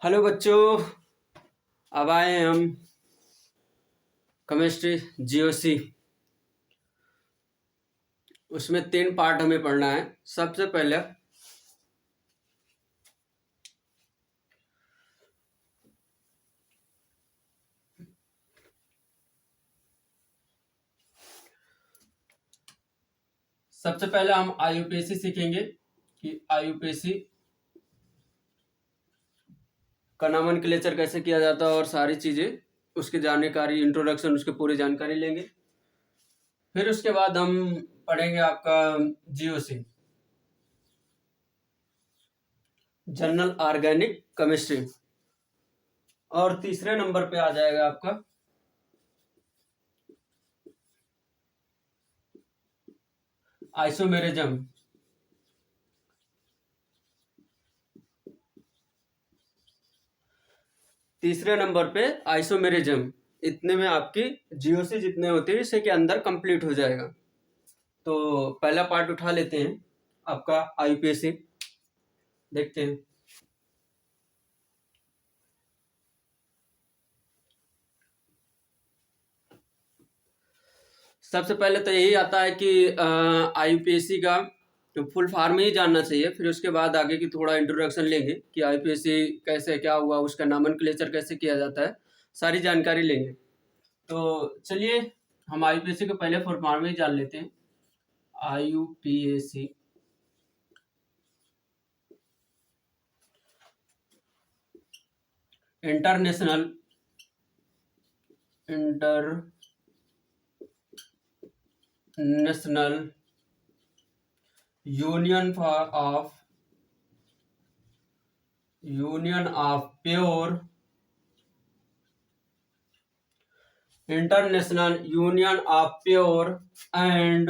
Hello बच्चों, अब आए हैं हम केमिस्ट्री जीओसी। उसमें 3 पार्ट हमें पढ़ना है। सबसे पहले हम आईयूपीएसी सीखेंगे कि आईयूपीएसी का नोमेनक्लेचर कैसे किया जाता है और सारी चीज़ें, उसकी जानकारी, इंट्रोडक्शन, उसकी पूरी जानकारी लेंगे। फिर उसके बाद हम पढ़ेंगे आपका जीओसी, जनरल ऑर्गेनिक केमिस्ट्री। और तीसरे नंबर पे आ जाएगा आपका आइसोमेरिज्म। तीसरे नंबर पे आइसोमेरिज्म। इतने में आपकी जीओसी जितने होते हैं इसी के अंदर कंप्लीट हो जाएगा। तो पहला पार्ट उठा लेते हैं, आपका आईयूपीएसी देखते हैं। सबसे पहले तो यही आता है कि आईयूपीएसी का फुल फॉर्म ही जानना चाहिए। फिर उसके बाद आगे की थोड़ा इंट्रोडक्शन लेंगे कि आईयूपीएसी कैसे, क्या हुआ, उसका नोमेनक्लेचर कैसे किया जाता है, सारी जानकारी लेंगे। तो चलिए हम आईयूपीएसी को पहले फुल फॉर्म ही जान लेते हैं। IUPAC international union of pure international union of pure and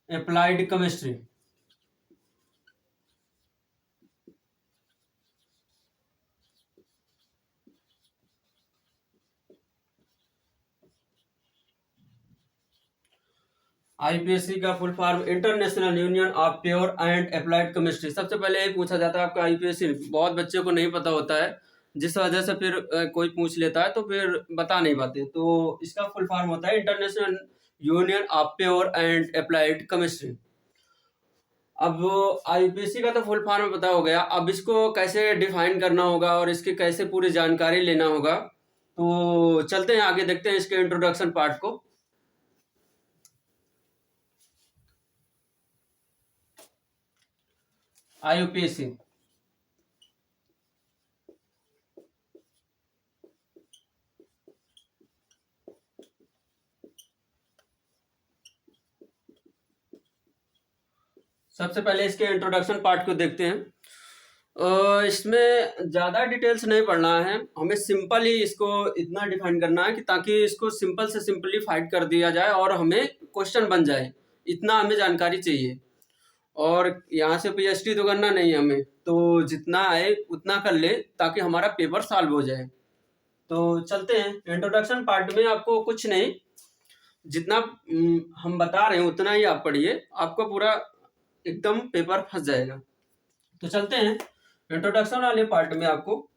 applied chemistry. IPSC का full form international union of pure and applied chemistry. सबसे पहले ये पूछा जाता है आपका आईपीएससी, बहुत बच्चे को नहीं पता होता है, जिस वजह से फिर कोई पूछ लेता है तो फिर बता नहीं पाते। तो इसका फुल फॉर्म होता है international union of pure and applied chemistry. अब आईपीएससी का तो फुल फॉर्म पता हो गया, अब इसको कैसे डिफाइन करना होगा और इसकी कैसे पूरी जानकारी लेना होगा। तो चलते हैं आगे, देखते हैं इसके इंट्रोडक्शन पार्ट को। आईयूपीएसी सबसे पहले इसके इंट्रोडक्शन पार्ट को देखते हैं। इसमें ज़्यादा डिटेल्स नहीं पढ़ना है, हमें सिंपल ही इसको इतना डिफाइन करना है कि ताकि इसको सिंपल से सिंपलीफाइड कर दिया जाए और हमें क्वेश्चन बन जाए, इतना हमें जानकारी चाहिए। और यहाँ से पीएचडी तो करना नहीं है हमें, तो जितना आए उतना कर ले ताकि हमारा पेपर सॉल्व हो जाए। तो चलते हैं इंट्रोडक्शन पार्ट में। आपको कुछ नहीं, जितना हम बता रहे हैं उतना ही आप पढ़िए, आपको पूरा एकदम पेपर फंस जाएगा। तो चलते हैं इंट्रोडक्शन वाले पार्ट में। आपको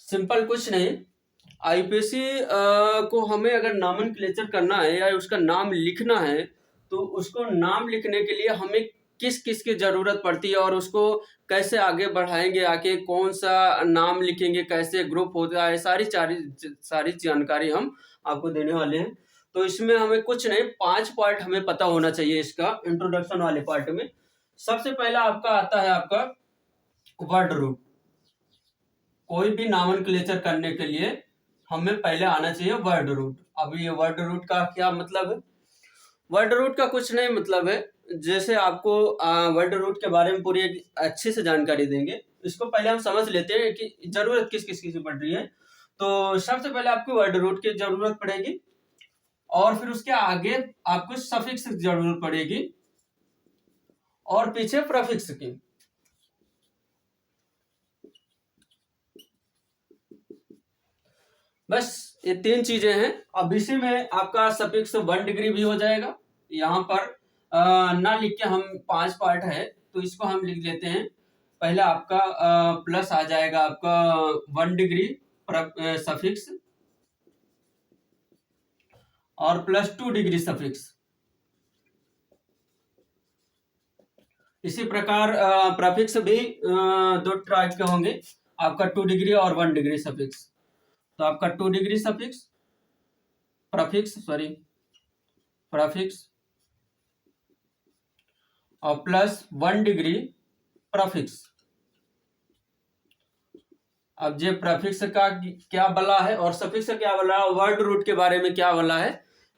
सिंपल कुछ नहीं, आईपीएससी को हमें अगर नोमेनक्लेचर करना है या उसका नाम लिखना है तो उसको नाम लिखने के लिए हमें किस किस की जरूरत पड़ती है और उसको कैसे आगे बढ़ाएंगे, आके कौन सा नाम लिखेंगे, कैसे ग्रुप होता है, सारी जानकारी हम आपको देने वाले हैं। तो इसमें हमें कुछ नहीं, 5 पार्ट हमें पता होना चाहिए इसका इंट्रोडक्शन वाले पार्ट में। सबसे पहला आपका आता है आपका वर्ड रूट। कोई भी नोमेनक्लेचर करने के लिए हमें पहले आना चाहिए वर्ड रूट। अब ये वर्ड रूट का क्या मतलब है? वर्ड रूट का कुछ नहीं मतलब है, जैसे आपको वर्ड रूट के बारे में पूरी एक अच्छे से जानकारी देंगे। इसको पहले हम समझ लेते हैं कि जरूरत किस किस की पड़ रही है। तो सबसे पहले आपको वर्ड रूट की जरूरत पड़ेगी और फिर उसके आगे आपको सफिक्स की जरूरत पड़ेगी और पीछे प्रीफिक्स की। बस ये 3 चीजें हैं। अब इसी में आपका सफिक्स 1 डिग्री भी हो जाएगा। यहाँ पर ना लिख के हम 5 पार्ट है तो इसको हम लिख लेते हैं। पहले आपका प्लस आ जाएगा आपका 1 डिग्री सफिक्स और प्लस 2 डिग्री सफिक्स। इसी प्रकार प्रफिक्स भी दो टाइप के होंगे, आपका 2 डिग्री और 1 डिग्री सफिक्स। तो आपका 2 डिग्री सफिक्स प्रफिक्स और प्लस 1 डिग्री प्रफिक्स। अब ये प्रफिक्स का क्या बला है और सफिक्स का क्या बला है, वर्ड रूट के बारे में क्या बला है,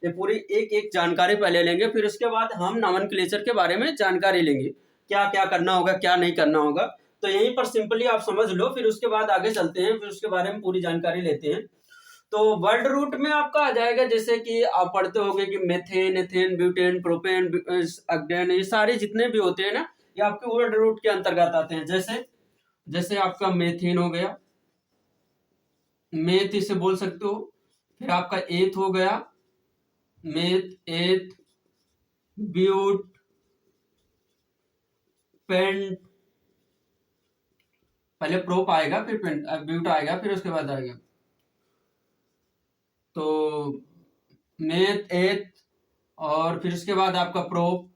ये पूरी एक एक जानकारी पहले लेंगे, फिर उसके बाद हम नॉमेनक्लेचर के बारे में जानकारी लेंगे, क्या क्या करना होगा क्या नहीं करना होगा। तो यहीं पर सिंपली आप समझ लो, फिर उसके बाद आगे चलते हैं, फिर उसके बारे में पूरी जानकारी लेते हैं। तो वर्ड रूट में आपका आ जाएगा, जैसे कि आप पढ़ते होंगे कि मेथेन, एथेन, ब्यूटेन, प्रोपेन, अगडेन, ये सारे जितने भी होते हैं ना, ये आपके वर्ड रूट के अंतर्गत आते हैं। जैसे आपका मेथेन हो गया, मेथ इसे बोल सकते हो। फिर आपका एथ हो गया, मेथ, एथ, ब्यूट, पेंट, पहले प्रोप आएगा फिर पेंट, ब्यूट आएगा फिर उसके बाद आएगा। तो मेथ, एथ और फिर उसके बाद आपका प्रोप,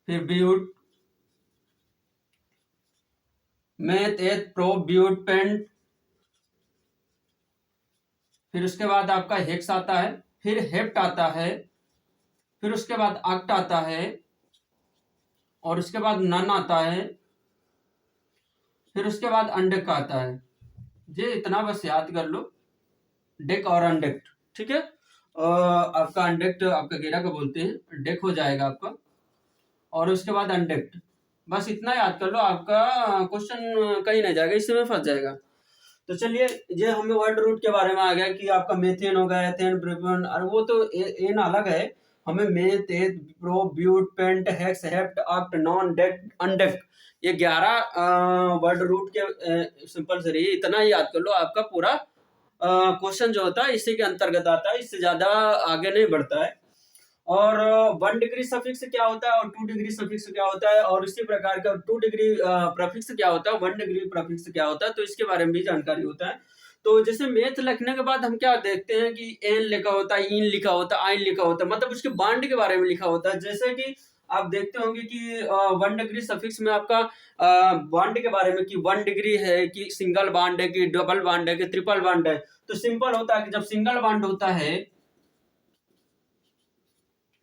फिर ब्यूट, मेथ, एथ, प्रोप, ब्यूट, पेंट, फिर उसके बाद आपका हेक्स आता है, फिर हेप्ट आता है, फिर उसके बाद अक्ट आता है, और उसके बाद नन आता है, फिर उसके बाद अनडेक आता है। ये इतना बस याद कर लो, डेक और अनडेक्ट, ठीक है। आपका अनडेक्ट आपका गेरा का बोलते हैं, डेक हो जाएगा आपका, और उसके बाद अनडेक्ट। बस इतना याद कर लो, आपका क्वेश्चन कहीं नहीं जाएगा, इससे में फंस जाएगा। तो चलिए, ये हमें वर्ड रूट के बारे में आ गया कि आपका मेथेन हो गया, एथेन, प्रोपेन, और वो तो एन अलग है। हमें meth, eth, pro, but, pent, hex, hept, oct, non, dec, undec, ये 11 वर्ड रूट के सिंपल से रही, इतना ही याद कर लो, आपका पूरा क्वेश्चन जो होता है इसी के अंतर्गत आता है, इससे ज्यादा आगे नहीं बढ़ता है। और 1 डिग्री सफिक्स क्या होता है और 2 डिग्री सफिक्स क्या होता है, और इसी प्रकार का 2 डिग्री प्रफिक्स क्या होता है, 1 डिग्री प्रफिक्स क्या होता है, तो इसके बारे में भी जानकारी होता है। तो जैसे मेथ लिखने के बाद हम क्या देखते हैं कि एन लिखा होता है, इन लिखा होता है, आइन लिखा होता है, मतलब उसके बांड के बारे में लिखा होता है। जैसे कि आप देखते होंगे कि 1 डिग्री सफिक्स में आपका बॉन्ड के बारे में कि 1 डिग्री है, कि सिंगल बॉन्ड है, कि डबल बॉन्ड है, कि ट्रिपल बॉन्ड है। तो सिंपल होता है कि जब सिंगल बॉन्ड होता है,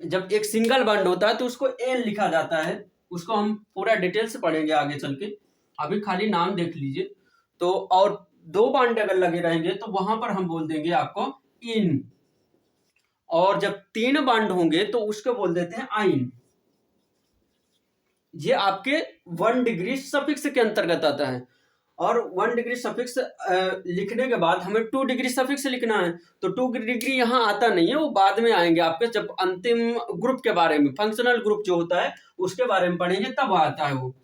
जब एक सिंगल बॉन्ड होता है तो उसको एन लिखा जाता है। उसको हम पूरा डिटेल से पढ़ेंगे आगे चल के, अभी खाली नाम देख लीजिए। तो और 2 बॉन्ड अगर लगे रहेंगे तो वहां पर हम बोल देंगे आपको इन, और जब 3 बॉन्ड होंगे तो उसको बोल देते हैं आइन। ये आपके 1 डिग्री सफिक्स के अंतर्गत आता है। और 1 डिग्री सफिक्स लिखने के बाद हमें 2 डिग्री सफिक्स लिखना है, तो 2 डिग्री यहाँ आता नहीं है, वो बाद में आएंगे आपके, जब अंतिम ग्रुप के बारे में, फंक्शनल ग्रुप जो होता है उसके बारे में पढ़ेंगे तब आता है वो।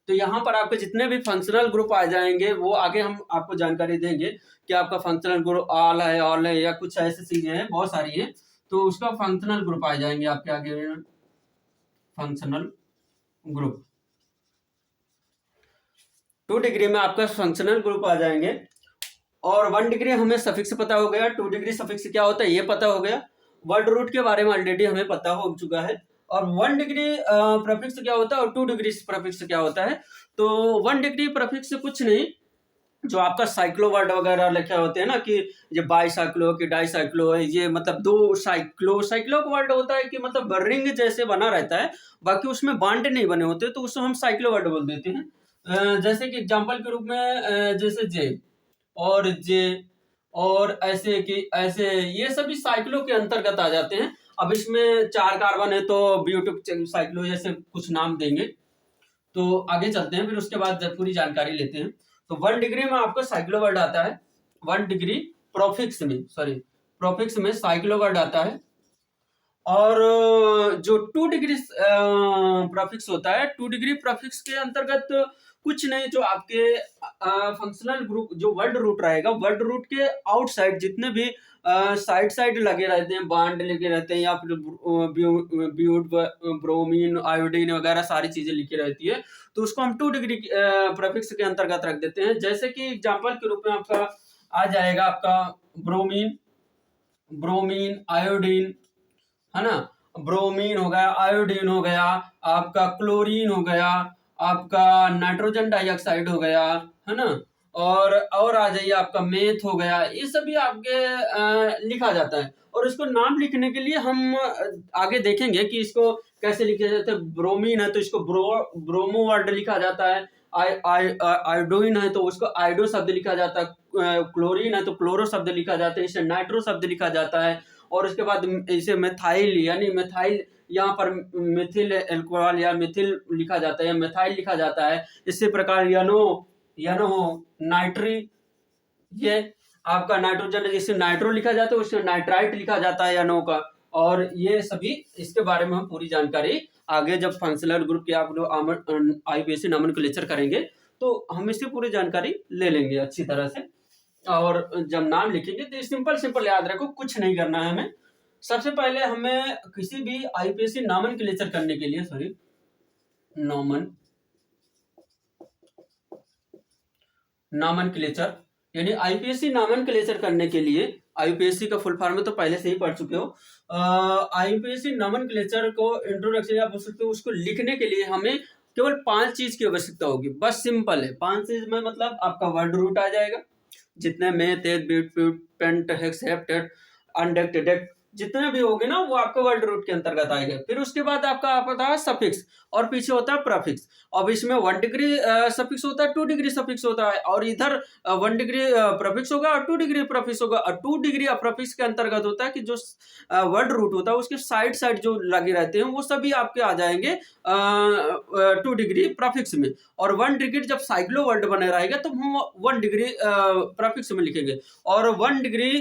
तो यहाँ पर आपके जितने भी फंक्शनल ग्रुप आ जाएंगे वो आगे हम आपको जानकारी देंगे कि आपका फंक्शनल ग्रुप ऑल है या कुछ ऐसी चीजें हैं, बहुत सारी है, तो उसका फंक्शनल ग्रुप आ जाएंगे आपके आगे, फंक्शनल ग्रुप। 2 डिग्री में आपका फंक्शनल ग्रुप आ जाएंगे। और 1 डिग्री हमें सफिक्स पता हो गया, 2 डिग्री सफिक्स क्या होता है ये पता हो गया, वर्ड रूट के बारे में ऑलरेडी हमें पता हो चुका है। और 1 डिग्री प्रफिक्स क्या होता है और 2 डिग्री प्रफिक्स क्या होता है। तो 1 डिग्री प्रफिक्स कुछ नहीं, जो आपका साइक्लो वर्ड वगैरह लिखे होते हैं ना, कि ये बाईसाइक्लो कि डाईसाइक्लो है, ये मतलब 2 साइक्लो का वर्ड होता है कि मतलब रिंग जैसे बना रहता है, बाकी उसमें बांड नहीं बने होते, तो उसको हम साइक्लो वर्ड बोल देते हैं। जैसे कि एग्जांपल के रूप में जैसे जे और ऐसे कि ऐसे, ये सभी साइक्लो के अंतर्गत आ जाते हैं। अब इसमें 4 कार्बन है तो ब्यूटिक साइक्लो जैसे कुछ नाम देंगे। तो आगे चलते हैं, फिर उसके बाद पूरी जानकारी लेते हैं। तो 1 डिग्री में आपको साइक्लो वर्ड आता है, 1 डिग्री प्रोफिक्स में साइक्लो वर्ड आता है। और जो 2 डिग्री प्रफिक्स होता है, 2 डिग्री प्रफिक्स के अंतर्गत कुछ नहीं, जो आपके फंक्शनल ग्रुप जो वर्ड रूट रहेगा, वर्ड रूट के आउटसाइड जितने भी साइड साइड लगे रहते हैं, बांड लगे रहते हैं, या फिर ब्यूट, ब्रोमीन, आयोडीन वगैरह सारी चीजें लिखी रहती है, तो उसको हम 2 डिग्री प्रफिक्स के अंतर्गत रख देते हैं। जैसे कि एग्जाम्पल के रूप में आपका आ जाएगा आपका ब्रोमीन, ब्रोमीन, आयोडीन, है ना, ब्रोमीन हो गया, आयोडीन हो गया, आपका क्लोरीन हो गया, आपका नाइट्रोजन डाइऑक्साइड हो गया, है ना, और आ जाइए आपका मेथ हो गया, ये सभी आपके लिखा जाता है। और इसको नाम लिखने के लिए हम आगे देखेंगे कि इसको कैसे लिखा जाता है। ब्रोमीन है तो इसको ब्रोमो वर्ड लिखा जाता है, आयोडीन है तो उसको आयोडो शब्द लिखा जाता है, क्लोरीन है तो क्लोरो शब्द लिखा जाता है, इसे नाइट्रो शब्द लिखा जाता है, और उसके बाद इसे मेथाइल, यानी मेथाइल, यहाँ पर मिथिल एल्कोहल या मिथिल लिखा जाता है या मेथाइल लिखा जाता है। इसी प्रकार यनो, यनो नाइट्री, ये आपका नाइट्रोजन जिसे नाइट्रो लिखा जाता है, उससे नाइट्राइट लिखा जाता है यनो का। और ये सभी, इसके बारे में हम पूरी जानकारी आगे जब फंक्शनल ग्रुप के आप लोग आईपीएससी नोमेनक्लेचर करेंगे तो हम इसकी पूरी जानकारी ले लेंगे अच्छी तरह से। और जब नाम लिखेंगे तो सिंपल सिंपल याद रखो, कुछ नहीं करना है हमें। सबसे पहले हमें किसी भी आईपीएससी नोमेनक्लेचर करने के लिए, सॉरी, नॉमन नोमेनक्लेचर, यानी आईपीएससी नोमेनक्लेचर करने के लिए, आईपीएससी का फुल फॉर्म तो पहले से ही पढ़ चुके हो। आईपीएससी नोमेनक्लेचर को इंट्रोडक्शन या बोल सकते हो, उसको लिखने के लिए हमें केवल 5 चीज की आवश्यकता होगी, बस सिंपल है। 5 चीज में मतलब आपका वर्ड रूट आ जाएगा, जितने में तेज बीट प्यूट पेंट हेक्स हेप्टेट अनडेक्ट डेक्ट जितने भी होंगे ना, वो आपके वर्ड रूट के अंतर्गत आएंगे। फिर उसके बाद आपका आता है सफिक्स, और पीछे होता है प्रफिक्स। अब इसमें 1 डिग्री सफिक्स होता है, 2 डिग्री सफिक्स होता है, और इधर 1 डिग्री प्रफिक्स होगा और 2 डिग्री प्रफिक्स होगा। और 2 डिग्री प्रफिक्स के अंतर्गत होता है कि जो वर्ड रूट होता है उसके साइड साइड जो लगे रहते हैं वो सभी आपके आ जाएंगे 2 डिग्री प्रफिक्स में। और 1 डिग्री जब साइक्लो वर्ड बने रहेगा तो हम 1 डिग्री प्रफिक्स में लिखेंगे। और 1 डिग्री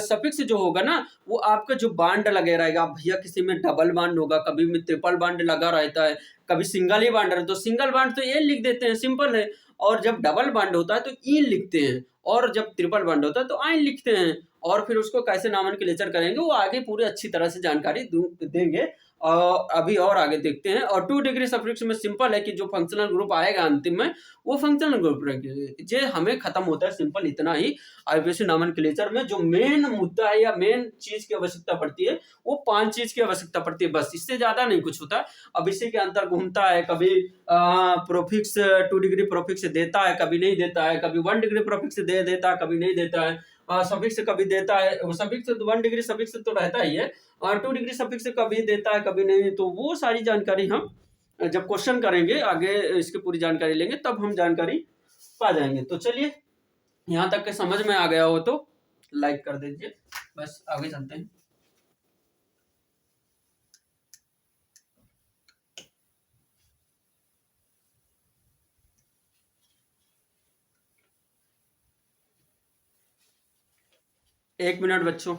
सफिक्स जो होगा ना, वो आपका जो बांड लगे रहेगा, भैया किसी में डबल बांड होगा, कभी में ट्रिपल बांड लगा रहता है, कभी सिंगल ही बांड है तो सिंगल बांड तो ए लिख देते हैं, सिंपल है। और जब डबल बांड होता है तो ई लिखते हैं, और जब ट्रिपल बांड होता है तो आई लिखते हैं। और फिर उसको कैसे नोमेनक्लेचर करेंगे वो आगे पूरी अच्छी तरह से जानकारी देंगे। और अभी और आगे देखते हैं। और 2 डिग्री सफिक्स में सिंपल है कि जो फंक्शनल ग्रुप आएगा अंतिम में वो फंक्शनल ग्रुप रहेंगे, जे हमें खत्म होता है, सिंपल इतना ही। आईपीएससी नोमेनक्लेचर में जो मेन मुद्दा है या मेन चीज की आवश्यकता पड़ती है वो 5 चीज की आवश्यकता पड़ती है, बस, इससे ज्यादा नहीं कुछ होता। अब इसी के अंतर घूमता है, कभी प्रोफिक्स 2 डिग्री प्रोफिक्स देता है, कभी नहीं देता है, कभी 1 डिग्री प्रोफिक्स दे देता है, कभी नहीं देता है, सफिक्स कभी देता है, सफिक्स 1 डिग्री सफिक्स तो रहता ही है, और 2 डिग्री सफिक्स कभी देता है कभी नहीं। तो वो सारी जानकारी हम जब क्वेश्चन करेंगे आगे, इसकी पूरी जानकारी लेंगे, तब हम जानकारी पा जाएंगे। तो चलिए, यहाँ तक के समझ में आ गया हो तो लाइक कर दीजिए, बस आगे चलते हैं। एक मिनट बच्चों।